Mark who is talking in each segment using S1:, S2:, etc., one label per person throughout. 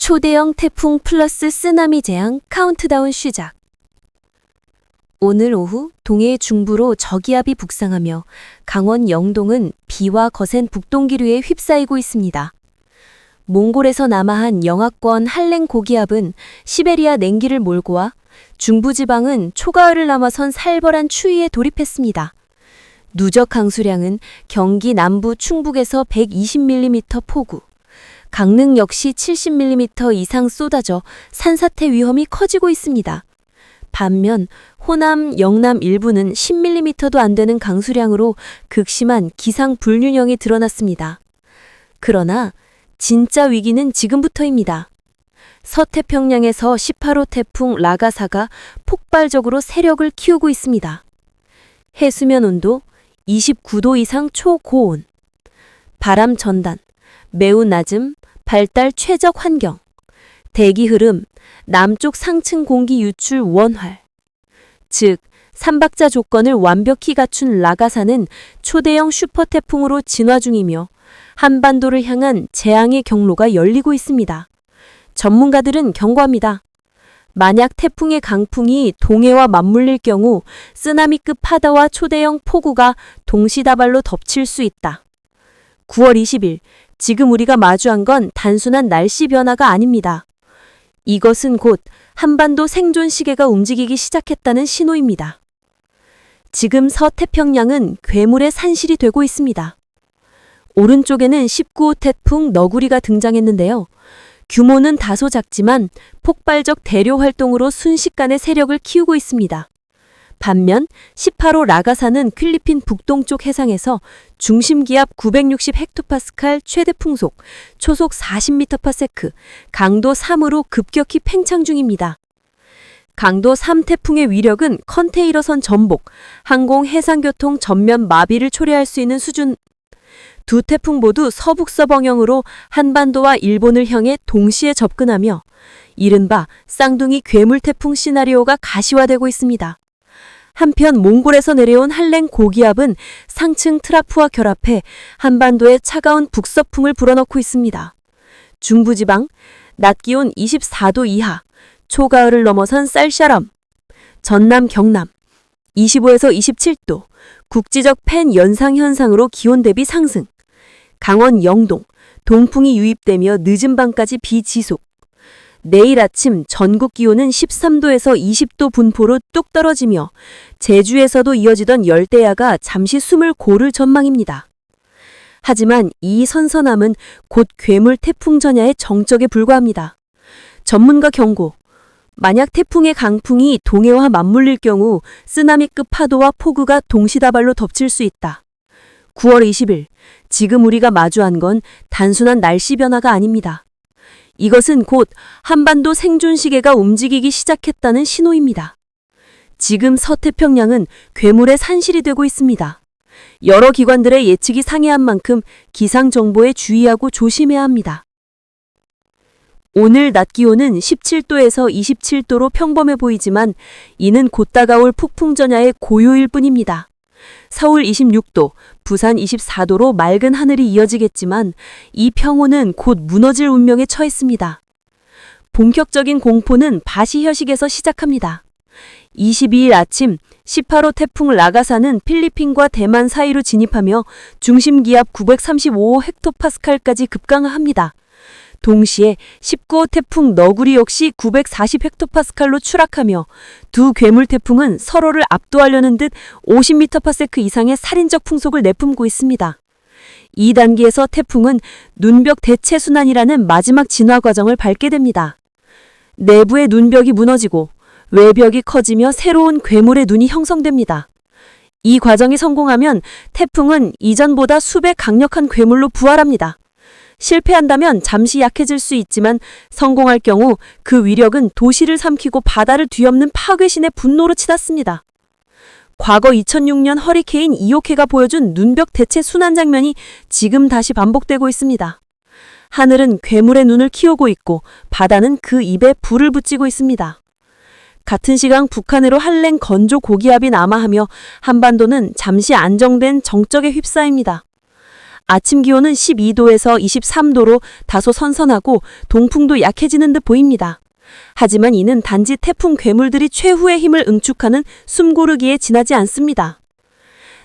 S1: 초대형 태풍 플러스 쓰나미 재앙 카운트다운 시작. 오늘 오후 동해 중부로 저기압이 북상하며 강원 영동은 비와 거센 북동기류에 휩싸이고 있습니다. 몽골에서 남하한 영하권 한랭 고기압은 시베리아 냉기를 몰고 와 중부지방은 초가을을 넘어선 살벌한 추위에 돌입했습니다. 누적 강수량은 경기 남부 충북에서 120mm 폭우, 강릉 역시 70mm 이상 쏟아져 산사태 위험이 커지고 있습니다. 반면 호남, 영남 일부는 10mm도 안 되는 강수량으로 극심한 기상 불균형이 드러났습니다. 그러나 진짜 위기는 지금부터입니다. 서태평양에서 18호 태풍 라가사가 폭발적으로 세력을 키우고 있습니다. 해수면 온도 29도 이상 초고온, 바람 전단, 매우 낮음, 발달 최적 환경, 대기 흐름, 남쪽 상층 공기 유출 원활. 즉, 삼박자 조건을 완벽히 갖춘 라가사는 초대형 슈퍼태풍으로 진화 중이며 한반도를 향한 재앙의 경로가 열리고 있습니다. 전문가들은 경고합니다. 만약 태풍의 강풍이 동해와 맞물릴 경우 쓰나미급 파도와 초대형 폭우가 동시다발로 덮칠 수 있다. 9월 20일, 지금 우리가 마주한 건 단순한 날씨 변화가 아닙니다. 이것은 곧 한반도 생존 시계가 움직이기 시작했다는 신호입니다. 지금 서태평양은 괴물의 산실이 되고 있습니다. 오른쪽에는 19호 태풍 너구리가 등장했는데요. 규모는 다소 작지만 폭발적 대류 활동으로 순식간에 세력을 키우고 있습니다. 반면 18호 라가사는 필리핀 북동쪽 해상에서 중심기압 960헥토파스칼 최대 풍속, 초속 40m/s, 강도 3으로 급격히 팽창 중입니다. 강도 3 태풍의 위력은 컨테이너선 전복, 항공 해상교통 전면 마비를 초래할 수 있는 수준. 두 태풍 모두 서북서방형으로 한반도와 일본을 향해 동시에 접근하며 이른바 쌍둥이 괴물 태풍 시나리오가 가시화되고 있습니다. 한편 몽골에서 내려온 한랭 고기압은 상층 트라프와 결합해 한반도에 차가운 북서풍을 불어넣고 있습니다. 중부지방, 낮 기온 24도 이하, 초가을을 넘어선 쌀샤람, 전남 경남, 25에서 27도, 국지적 팬 연상 현상으로 기온 대비 상승, 강원 영동, 동풍이 유입되며 늦은 밤까지 비 지속, 내일 아침 전국 기온은 13도에서 20도 분포로 뚝 떨어지며 제주에서도 이어지던 열대야가 잠시 숨을 고를 전망입니다. 하지만 이 선선함은 곧 괴물 태풍 전야의 정적에 불과합니다. 전문가 경고. 만약 태풍의 강풍이 동해와 맞물릴 경우 쓰나미급 파도와 폭우가 동시다발로 덮칠 수 있다. 9월 20일, 지금 우리가 마주한 건 단순한 날씨 변화가 아닙니다. 이것은 곧 한반도 생존 시계가 움직이기 시작했다는 신호입니다. 지금 서태평양은 괴물의 산실이 되고 있습니다. 여러 기관들의 예측이 상이한 만큼 기상 정보에 주의하고 조심해야 합니다. 오늘 낮 기온은 17도에서 27도로 평범해 보이지만 이는 곧 다가올 폭풍 전야의 고요일 뿐입니다. 서울 26도, 부산 24도로 맑은 하늘이 이어지겠지만 이 평온은 곧 무너질 운명에 처했습니다. 본격적인 공포는 바시혀식에서 시작합니다. 22일 아침 18호 태풍 라가사는 필리핀과 대만 사이로 진입하며 중심기압 935헥토파스칼까지 급강하합니다. 동시에 19호 태풍 너구리 역시 940헥토파스칼로 추락하며 두 괴물 태풍은 서로를 압도하려는 듯 50m/s 이상의 살인적 풍속을 내뿜고 있습니다. 이 단계에서 태풍은 눈벽 대체순환이라는 마지막 진화 과정을 밟게 됩니다. 내부의 눈벽이 무너지고 외벽이 커지며 새로운 괴물의 눈이 형성됩니다. 이 과정이 성공하면 태풍은 이전보다 수배 강력한 괴물로 부활합니다. 실패한다면 잠시 약해질 수 있지만 성공할 경우 그 위력은 도시를 삼키고 바다를 뒤엎는 파괴신의 분노로 치닫습니다. 과거 2006년 허리케인 이오케가 보여준 눈벽 대체 순환 장면이 지금 다시 반복되고 있습니다. 하늘은 괴물의 눈을 키우고 있고 바다는 그 입에 불을 붙이고 있습니다. 같은 시간 북한으로 한랭 건조 고기압이 남하하며 한반도는 잠시 안정된 정적에 휩싸입니다. 아침 기온은 12도에서 23도로 다소 선선하고 동풍도 약해지는 듯 보입니다. 하지만 이는 단지 태풍 괴물들이 최후의 힘을 응축하는 숨고르기에 지나지 않습니다.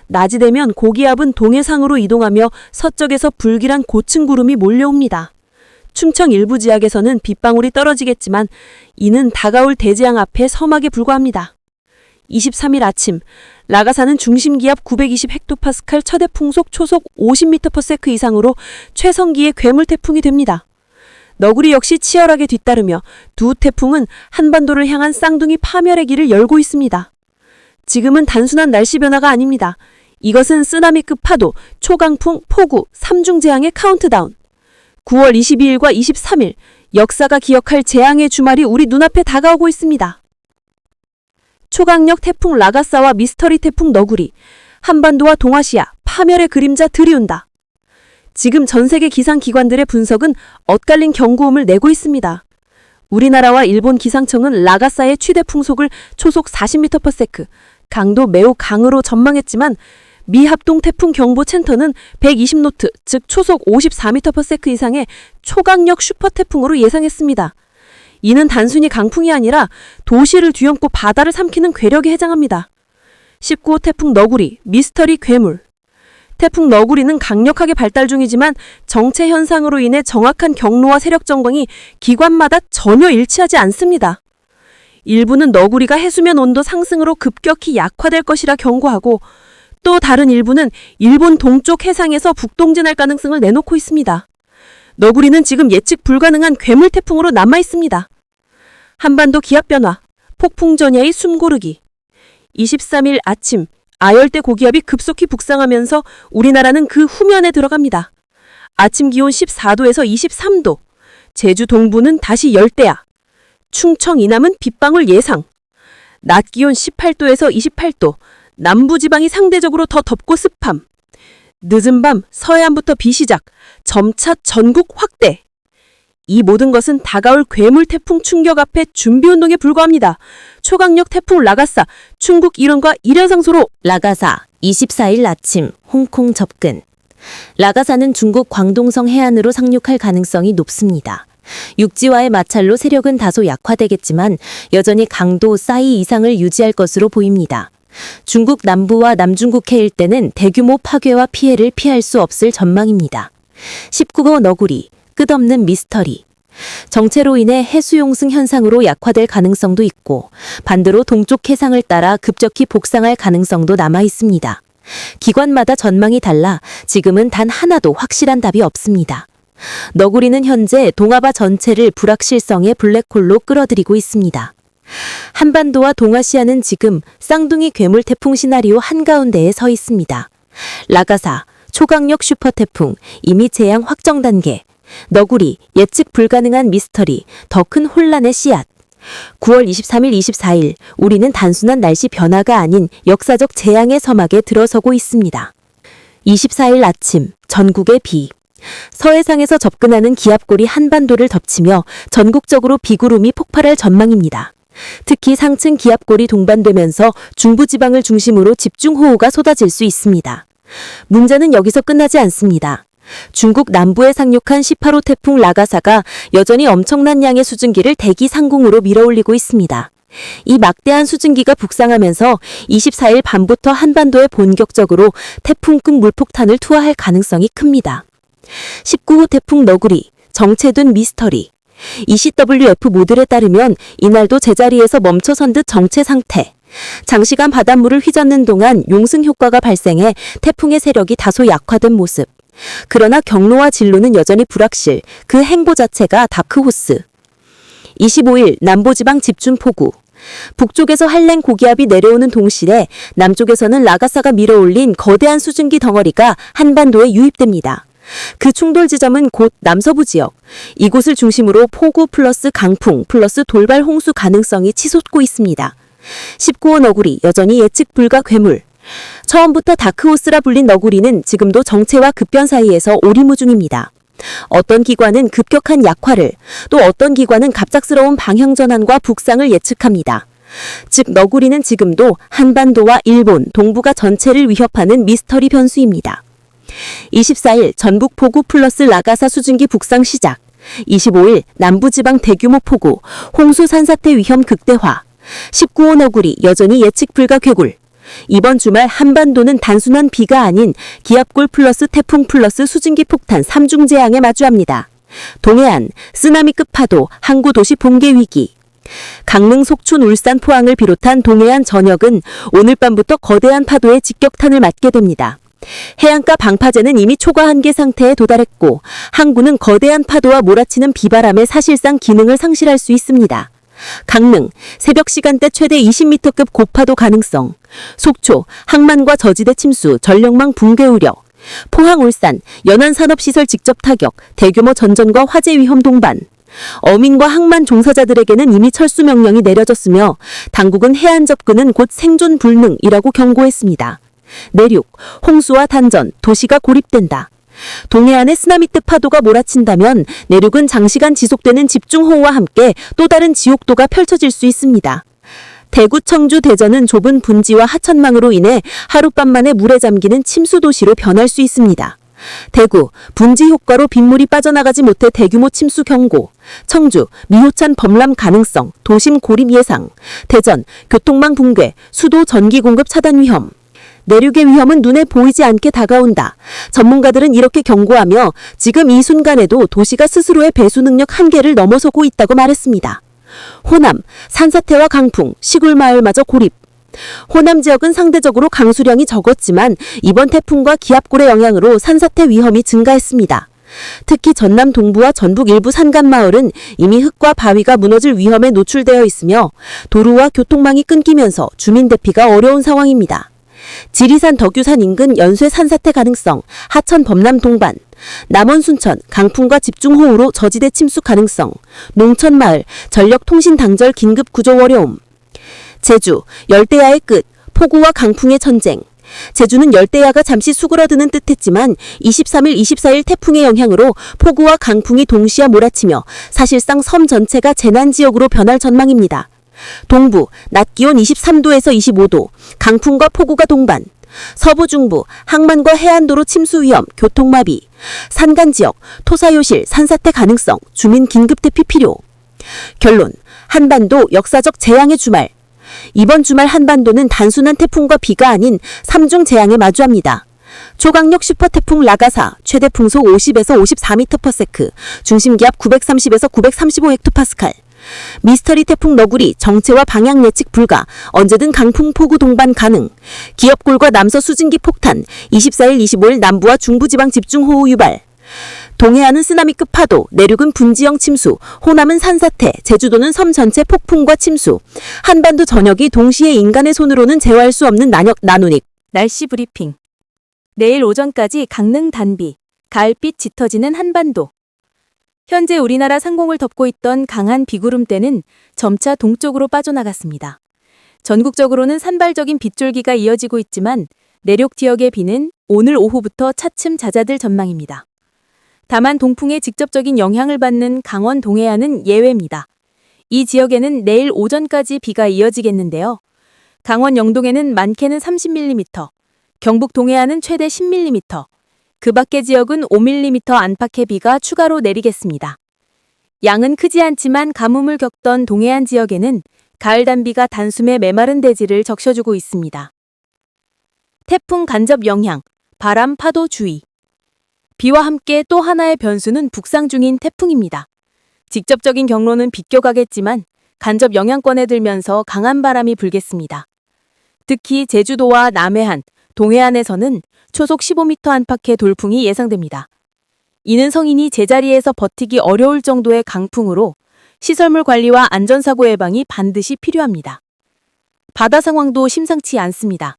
S1: 낮이 되면 고기압은 동해상으로 이동하며 서쪽에서 불길한 고층 구름이 몰려옵니다. 충청 일부 지역에서는 빗방울이 떨어지겠지만 이는 다가올 대재앙 앞에 서막에 불과합니다. 23일 아침, 라가사는 중심기압 920헥토파스칼 최대 풍속 초속 50m/s 이상으로 최성기의 괴물 태풍이 됩니다. 너구리 역시 치열하게 뒤따르며 두 태풍은 한반도를 향한 쌍둥이 파멸의 길을 열고 있습니다. 지금은 단순한 날씨 변화가 아닙니다. 이것은 쓰나미급 파도, 초강풍, 폭우, 삼중재앙의 카운트다운. 9월 22일과 23일, 역사가 기억할 재앙의 주말이 우리 눈앞에 다가오고 있습니다. 초강력 태풍 라가사와 미스터리 태풍 너구리, 한반도와 동아시아, 파멸의 그림자 들이운다. 지금 전 세계 기상기관들의 분석은 엇갈린 경고음을 내고 있습니다. 우리나라와 일본 기상청은 라가사의 최대 풍속을 초속 40m/s, 강도 매우 강으로 전망했지만 미 합동태풍경보센터는 120노트, 즉 초속 54m/s 이상의 초강력 슈퍼태풍으로 예상했습니다. 이는 단순히 강풍이 아니라 도시를 뒤엎고 바다를 삼키는 괴력에 해당합니다. 19호 태풍 너구리, 미스터리 괴물. 태풍 너구리는 강력하게 발달 중이지만 정체 현상으로 인해 정확한 경로와 세력 전광이 기관마다 전혀 일치하지 않습니다. 일부는 너구리가 해수면 온도 상승으로 급격히 약화될 것이라 경고하고, 또 다른 일부는 일본 동쪽 해상에서 북동진할 가능성을 내놓고 있습니다. 너구리는 지금 예측 불가능한 괴물 태풍으로 남아 있습니다. 한반도 기압 변화, 폭풍 전야의 숨고르기. 23일 아침, 아열대 고기압이 급속히 북상하면서 우리나라는 그 후면에 들어갑니다. 아침 기온 14도에서 23도, 제주 동부는 다시 열대야. 충청 이남은 빗방울 예상. 낮 기온 18도에서 28도, 남부지방이 상대적으로 더 덥고 습함. 늦은 밤 서해안부터 비 시작, 점차 전국 확대. 이 모든 것은 다가올 괴물 태풍 충격 앞에 준비운동에 불과합니다. 초강력 태풍 라가사, 중국 이른과 일연상소로.
S2: 라가사, 24일 아침 홍콩 접근. 라가사는 중국 광동성 해안으로 상륙할 가능성이 높습니다. 육지와의 마찰로 세력은 다소 약화되겠지만 여전히 강도 4 이상을 유지할 것으로 보입니다. 중국 남부와 남중국해 일대는 대규모 파괴와 피해를 피할 수 없을 전망입니다. 19호 너구리, 끝없는 미스터리. 정체로 인해 해수용승 현상으로 약화될 가능성도 있고 반대로 동쪽 해상을 따라 급격히 복상할 가능성도 남아 있습니다. 기관마다 전망이 달라 지금은 단 하나도 확실한 답이 없습니다. 너구리는 현재 동아바 전체를 불확실성의 블랙홀로 끌어들이고 있습니다. 한반도와 동아시아는 지금 쌍둥이 괴물 태풍 시나리오 한가운데에 서 있습니다. 라가사, 초강력 슈퍼태풍, 이미 재앙 확정 단계. 너구리, 예측 불가능한 미스터리, 더 큰 혼란의 씨앗. 9월 23일, 24일, 우리는 단순한 날씨 변화가 아닌 역사적 재앙의 서막에 들어서고 있습니다. 24일 아침, 전국의 비. 서해상에서 접근하는 기압골이 한반도를 덮치며 전국적으로 비구름이 폭발할 전망입니다. 특히 상층 기압골이 동반되면서 중부지방을 중심으로 집중호우가 쏟아질 수 있습니다. 문제는 여기서 끝나지 않습니다. 중국 남부에 상륙한 18호 태풍 라가사가 여전히 엄청난 양의 수증기를 대기 상공으로 밀어올리고 있습니다. 이 막대한 수증기가 북상하면서 24일 밤부터 한반도에 본격적으로 태풍급 물폭탄을 투하할 가능성이 큽니다. 19호 태풍 너구리, 정체된 미스터리. ECWF 모델에 따르면 이날도 제자리에서 멈춰선 듯 정체 상태. 장시간 바닷물을 휘젓는 동안 용승 효과가 발생해 태풍의 세력이 다소 약화된 모습. 그러나 경로와 진로는 여전히 불확실, 그 행보 자체가 다크호스. 25일 남부지방 집중폭우. 북쪽에서 한랭 고기압이 내려오는 동시에 남쪽에서는 라가사가 밀어올린 거대한 수증기 덩어리가 한반도에 유입됩니다. 그 충돌 지점은 곧 남서부 지역. 이곳을 중심으로 폭우 플러스 강풍 플러스 돌발 홍수 가능성이 치솟고 있습니다. 19호 너구리, 여전히 예측 불가 괴물. 처음부터 다크호스라 불린 너구리는 지금도 정체와 급변 사이에서 오리무중입니다. 어떤 기관은 급격한 약화를, 또 어떤 기관은 갑작스러운 방향 전환과 북상을 예측합니다. 즉 너구리는 지금도 한반도와 일본, 동북아 전체를 위협하는 미스터리 변수입니다. 24일 전북 폭우 플러스 라가사 수증기 북상 시작. 25일 남부지방 대규모 폭우, 홍수 산사태 위험 극대화. 19호 너구리 여전히 예측 불가 궤굴. 이번 주말 한반도는 단순한 비가 아닌 기압골 플러스 태풍 플러스 수증기 폭탄 3중 재앙에 마주합니다. 동해안, 쓰나미급 파도, 항구 도시 붕괴 위기. 강릉, 속춘, 울산, 포항을 비롯한 동해안 전역은 오늘 밤부터 거대한 파도의 직격탄을 맞게 됩니다. 해안가 방파제는 이미 초과 한계 상태에 도달했고 항구는 거대한 파도와 몰아치는 비바람에 사실상 기능을 상실할 수 있습니다. 강릉, 새벽 시간대 최대 20m급 고파도 가능성. 속초, 항만과 저지대 침수, 전력망 붕괴 우려. 포항, 울산, 연안 산업시설 직접 타격, 대규모 전전과 화재 위험 동반. 어민과 항만 종사자들에게는 이미 철수 명령이 내려졌으며 당국은 해안 접근은 곧 생존 불능이라고 경고했습니다. 내륙, 홍수와 단전, 도시가 고립된다. 동해안에 쓰나미급 파도가 몰아친다면 내륙은 장시간 지속되는 집중호우와 함께 또 다른 지옥도가 펼쳐질 수 있습니다. 대구, 청주, 대전은 좁은 분지와 하천망으로 인해 하룻밤 만에 물에 잠기는 침수도시로 변할 수 있습니다. 대구, 분지 효과로 빗물이 빠져나가지 못해 대규모 침수 경고. 청주, 미호찬 범람 가능성, 도심 고립 예상. 대전, 교통망 붕괴, 수도 전기 공급 차단 위험. 내륙의 위험은 눈에 보이지 않게 다가온다. 전문가들은 이렇게 경고하며 지금 이 순간에도 도시가 스스로의 배수 능력 한계를 넘어서고 있다고 말했습니다. 호남, 산사태와 강풍, 시골 마을마저 고립. 호남 지역은 상대적으로 강수량이 적었지만 이번 태풍과 기압골의 영향으로 산사태 위험이 증가했습니다. 특히 전남 동부와 전북 일부 산간마을은 이미 흙과 바위가 무너질 위험에 노출되어 있으며 도로와 교통망이 끊기면서 주민 대피가 어려운 상황입니다. 지리산 덕유산 인근 연쇄 산사태 가능성, 하천 범람 동반. 남원 순천, 강풍과 집중호우로 저지대 침수 가능성. 농천마을, 전력통신 당절 긴급 구조 어려움. 제주, 열대야의 끝, 폭우와 강풍의 전쟁. 제주는 열대야가 잠시 수그러드는 듯했지만 23일, 24일 태풍의 영향으로 폭우와 강풍이 동시에 몰아치며 사실상 섬 전체가 재난지역으로 변할 전망입니다. 동부, 낮 기온 23도에서 25도, 강풍과 폭우가 동반. 서부 중부, 항만과 해안도로 침수 위험, 교통마비. 산간 지역, 토사요실, 산사태 가능성, 주민 긴급 대피 필요. 결론, 한반도 역사적 재앙의 주말. 이번 주말 한반도는 단순한 태풍과 비가 아닌 3중 재앙에 마주합니다. 초강력 슈퍼태풍 라가사, 최대 풍속 50에서 54m/s, 중심기압 930에서 935헥토파스칼. 미스터리 태풍 너구리, 정체와 방향 예측 불가, 언제든 강풍 폭우 동반 가능. 기업골과 남서 수증기 폭탄, 24일, 25일 남부와 중부지방 집중호우 유발. 동해안은 쓰나미급 파도, 내륙은 분지형 침수, 호남은 산사태, 제주도는 섬 전체 폭풍과 침수. 한반도 전역이 동시에 인간의 손으로는 제어할 수 없는 나누닉.
S1: 날씨 브리핑. 내일 오전까지 강릉 단비, 가을빛 짙어지는 한반도. 현재 우리나라 상공을 덮고 있던 강한 비구름대는 점차 동쪽으로 빠져나갔습니다. 전국적으로는 산발적인 빗줄기가 이어지고 있지만 내륙 지역의 비는 오늘 오후부터 차츰 잦아들 전망입니다. 다만 동풍의 직접적인 영향을 받는 강원 동해안은 예외입니다. 이 지역에는 내일 오전까지 비가 이어지겠는데요. 강원 영동에는 많게는 30mm, 경북 동해안은 최대 10mm, 그 밖의 지역은 5mm 안팎의 비가 추가로 내리겠습니다. 양은 크지 않지만 가뭄을 겪던 동해안 지역에는 가을 단비가 단숨에 메마른 대지를 적셔주고 있습니다. 태풍 간접 영향, 바람 파도 주의. 비와 함께 또 하나의 변수는 북상 중인 태풍입니다. 직접적인 경로는 비껴가겠지만 간접 영향권에 들면서 강한 바람이 불겠습니다. 특히 제주도와 남해안, 동해안에서는 초속 15m 안팎의 돌풍이 예상됩니다. 이는 성인이 제자리에서 버티기 어려울 정도의 강풍으로 시설물 관리와 안전사고 예방이 반드시 필요합니다. 바다 상황도 심상치 않습니다.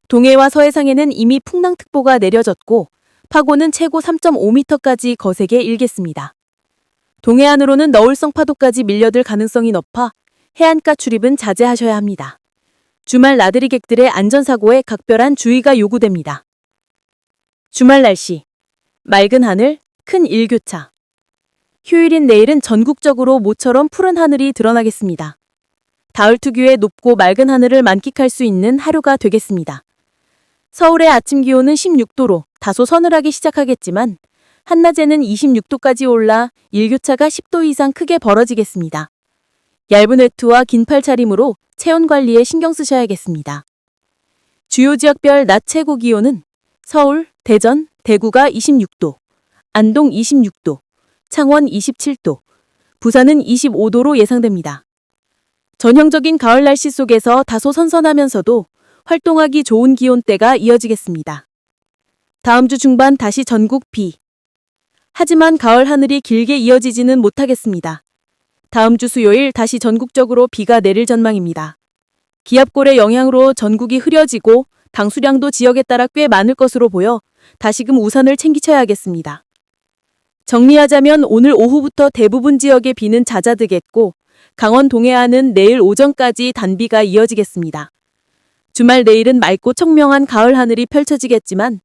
S1: 동해와 서해상에는 이미 풍랑특보가 내려졌고 파고는 최고 3.5m까지 거세게 일겠습니다. 동해안으로는 너울성 파도까지 밀려들 가능성이 높아 해안가 출입은 자제하셔야 합니다. 주말 나들이 객들의 안전사고에 각별한 주의가 요구됩니다. 주말 날씨. 맑은 하늘, 큰 일교차. 휴일인 내일은 전국적으로 모처럼 푸른 하늘이 드러나겠습니다. 가을 특유의 높고 맑은 하늘을 만끽할 수 있는 하루가 되겠습니다. 서울의 아침 기온은 16도로
S2: 다소 서늘하기 시작하겠지만 한낮에는 26도까지 올라 일교차가 10도 이상 크게 벌어지겠습니다. 얇은 외투와 긴 팔차림으로 체온 관리에 신경 쓰셔야겠습니다. 주요 지역별 낮 최고 기온은 서울, 대전, 대구가 26도, 안동 26도, 창원 27도, 부산은 25도로 예상됩니다. 전형적인 가을 날씨 속에서 다소 선선하면서도 활동하기 좋은 기온대가 이어지겠습니다. 다음 주 중반 다시 전국 비. 하지만 가을 하늘이 길게 이어지지는 못하겠습니다. 다음 주 수요일 다시 전국적으로 비가 내릴 전망입니다. 기압골의 영향으로 전국이 흐려지고 당수량도 지역에 따라 꽤 많을 것으로 보여 다시금 우산을 챙기셔야겠습니다. 정리하자면 오늘 오후부터 대부분 지역의 비는 잦아들겠고 강원 동해안은 내일 오전까지 단비가 이어지겠습니다. 주말 내일은 맑고 청명한 가을 하늘이 펼쳐지겠지만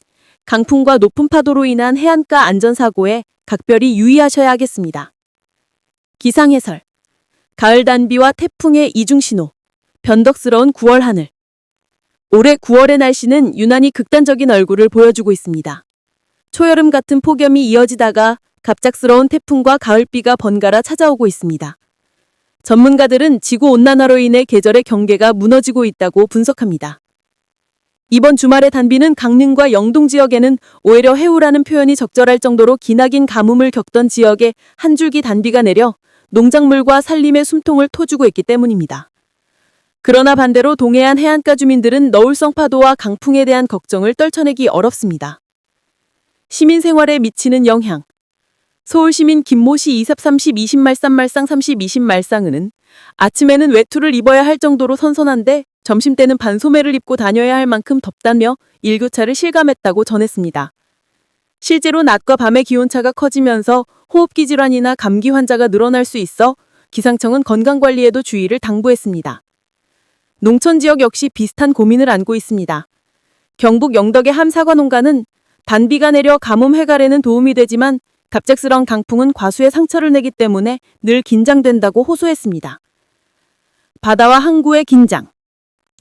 S2: 강풍과 높은 파도로 인한 해안가 안전사고에 각별히 유의하셔야 하겠습니다. 기상 해설. 가을 단비와 태풍의 이중신호. 변덕스러운 9월 하늘. 올해 9월의 날씨는 유난히 극단적인 얼굴을 보여주고 있습니다. 초여름 같은 폭염이 이어지다가 갑작스러운 태풍과 가을비가 번갈아 찾아오고 있습니다. 전문가들은 지구온난화로 인해 계절의 경계가 무너지고 있다고 분석합니다. 이번 주말의 단비는 강릉과 영동 지역에는 오히려 해우라는 표현이 적절할 정도로 기나긴 가뭄을 겪던 지역에 한 줄기 단비가 내려 농작물과 산림의 숨통을 터주고 있기 때문입니다. 그러나 반대로 동해안 해안가 주민들은 너울성 파도와 강풍에 대한 걱정을 떨쳐내기 어렵습니다. 시민 생활에 미치는 영향. 서울시민 김모 씨 2030 20말상 30 20말상은 아침에는 외투를 입어야 할 정도로 선선한데 점심때는 반소매를 입고 다녀야 할 만큼 덥다며 일교차를 실감했다고 전했습니다. 실제로 낮과 밤의 기온차가 커지면서 호흡기 질환이나 감기 환자가 늘어날 수 있어 기상청은 건강관리에도 주의를 당부했습니다. 농촌 지역 역시 비슷한 고민을 안고 있습니다. 경북 영덕의 한 사과 농가는 단비가 내려 가뭄 해갈에는 도움이 되지만 갑작스런 강풍은 과수의 상처를 내기 때문에 늘 긴장된다고 호소했습니다. 바다와 항구의 긴장.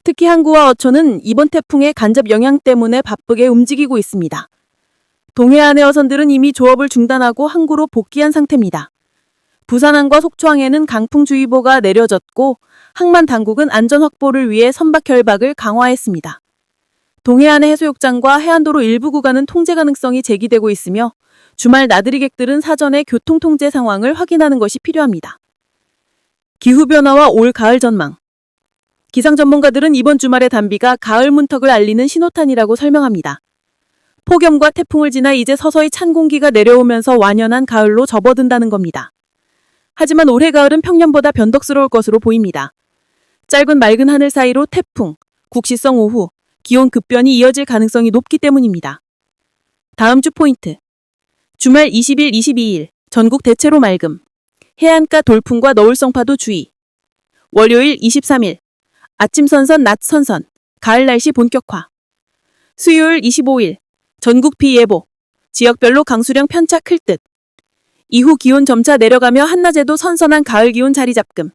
S2: 특히 항구와 어촌은 이번 태풍의 간접 영향 때문에 바쁘게 움직이고 있습니다. 동해안의 어선들은 이미 조업을 중단하고 항구로 복귀한 상태입니다. 부산항과 속초항에는 강풍주의보가 내려졌고 항만 당국은 안전 확보를 위해 선박 결박을 강화했습니다. 동해안의 해수욕장과 해안도로 일부 구간은 통제 가능성이 제기되고 있으며 주말 나들이객들은 사전에 교통 통제 상황을 확인하는 것이 필요합니다. 기후변화와 올 가을 전망. 기상 전문가들은 이번 주말의 단비가 가을 문턱을 알리는 신호탄이라고 설명합니다. 폭염과 태풍을 지나 이제 서서히 찬 공기가 내려오면서 완연한 가을로 접어든다는 겁니다. 하지만 올해 가을은 평년보다 변덕스러울 것으로 보입니다. 짧은 맑은 하늘 사이로 태풍, 국시성 오후, 기온 급변이 이어질 가능성이 높기 때문입니다. 다음 주 포인트. 주말 20일, 22일 전국 대체로 맑음. 해안가 돌풍과 너울성 파도 주의. 월요일 23일 아침 선선, 낮 선선, 가을 날씨 본격화. 수요일 25일 전국 비 예보. 지역별로 강수량 편차 클 듯. 이후 기온 점차 내려가며 한낮에도 선선한 가을 기온 자리 잡금.